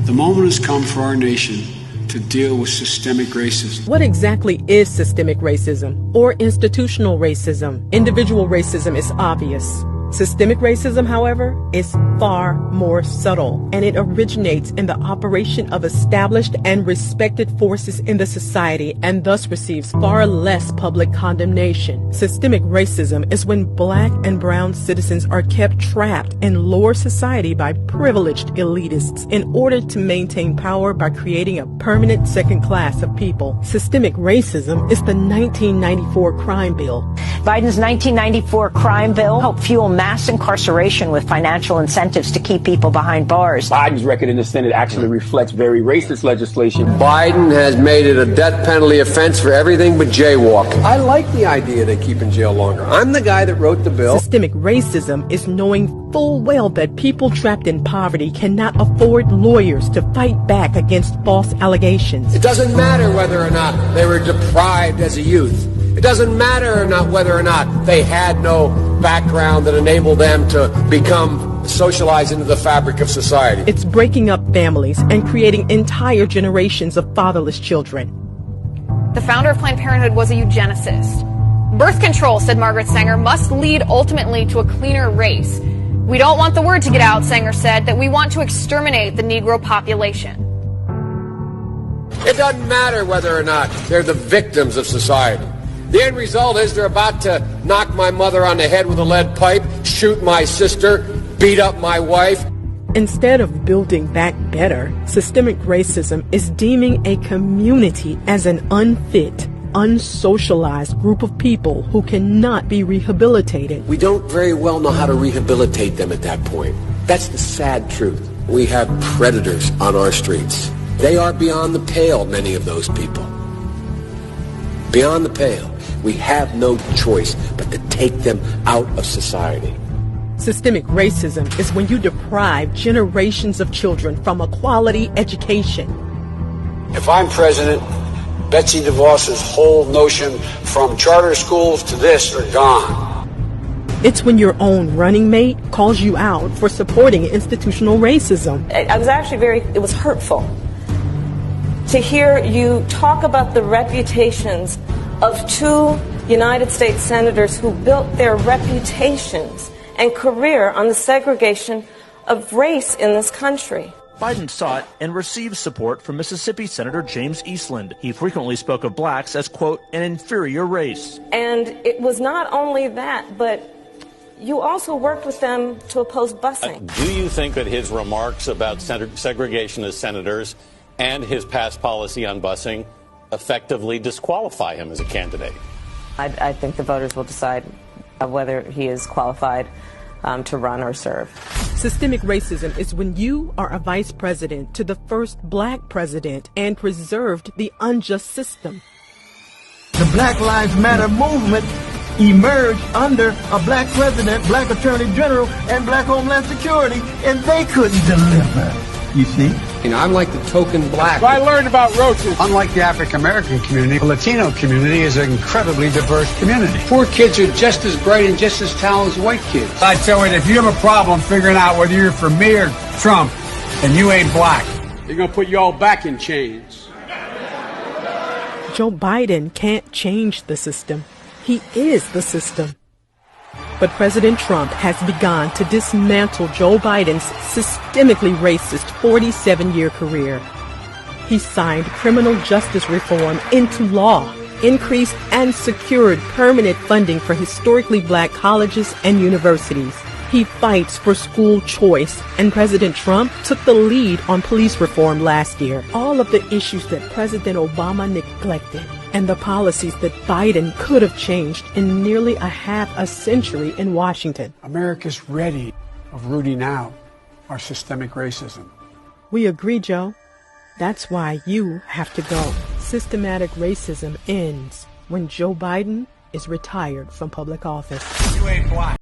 The moment has come for our nation to deal with systemic racism. What exactly is systemic racism or institutional racism? Individual racism is obvious. Systemic racism, however, is far more subtle, and it originates in the operation of established and respected forces in the society and thus receives far less public condemnation. Systemic racism is when black and brown citizens are kept trapped in lower society by privileged elitists in order to maintain power by creating a permanent second class of people. Systemic racism is the 1994 crime bill. Biden's 1994 crime bill helped fuel mass incarceration with financial incentives to keep people behind bars. Biden's record in the Senate actually reflects very racist legislation. Biden has made it a death penalty offense for everything but jaywalking. I like the idea they keep in jail longer. I'm the guy that wrote the bill. Systemic racism is knowing full well that people trapped in poverty cannot afford lawyers to fight back against false allegations. It doesn't matter whether or not they were deprived as a youth. It doesn't matter or not whether or not they had no background that enabled them to become socialized into the fabric of society. It's breaking up families and creating entire generations of fatherless children. The founder of Planned Parenthood was a eugenicist. Birth control, said Margaret Sanger, must lead ultimately to a cleaner race. We don't want the word to get out, Sanger said, that we want to exterminate the Negro population. It doesn't matter whether or not they're the victims of society. The end result is they're about to knock my mother on the head with a lead pipe, shoot my sister, beat up my wife. Instead of building back better, systemic racism is deeming a community as an unfit, unsocialized group of people who cannot be rehabilitated. We don't very well know how to rehabilitate them at that point. That's the sad truth. We have predators on our streets. They are beyond the pale, many of those people. Beyond the pale. We have no choice but to take them out of society. Systemic racism is when you deprive generations of children from a quality education. If I'm president, Betsy DeVos's whole notion from charter schools to this are gone. It's when your own running mate calls you out for supporting institutional racism. I was actually it was hurtful to hear you talk about the reputations of two United States senators who built their reputations and career on the segregation of race in this country. Biden sought and received support from Mississippi Senator James Eastland. He frequently spoke of blacks as, quote, an inferior race. And it was not only that, but you also worked with them to oppose busing. Do you think that his remarks about segregation as senators and his past policy on busing effectively disqualify him as a candidate? I think the voters will decide whether he is qualified to run or serve. Systemic racism is when you are a vice president to the first black president and preserved the unjust system. The Black Lives Matter movement emerged under a black president, black attorney general, and black Homeland Security, and they couldn't deliver, you see? I'm like the token black. I learned about roaches. Unlike the African-American community, the Latino community is an incredibly diverse community. Poor kids are just as bright and just as talented as white kids. I tell you, if you have a problem figuring out whether you're for me or Trump, and you ain't black, They're going to put you all back in chains. Joe Biden can't change the system. He is the system. But President Trump has begun to dismantle Joe Biden's systemically racist 47-year career. He signed criminal justice reform into law, increased and secured permanent funding for historically black colleges and universities. He fights for school choice, and President Trump took the lead on police reform last year. All of the issues that President Obama neglected and the policies that Biden could have changed in nearly a half a century in Washington. America's ready of rooting out our systemic racism. We agree, Joe. That's why you have to go. Systematic racism ends when Joe Biden is retired from public office. You ain't black.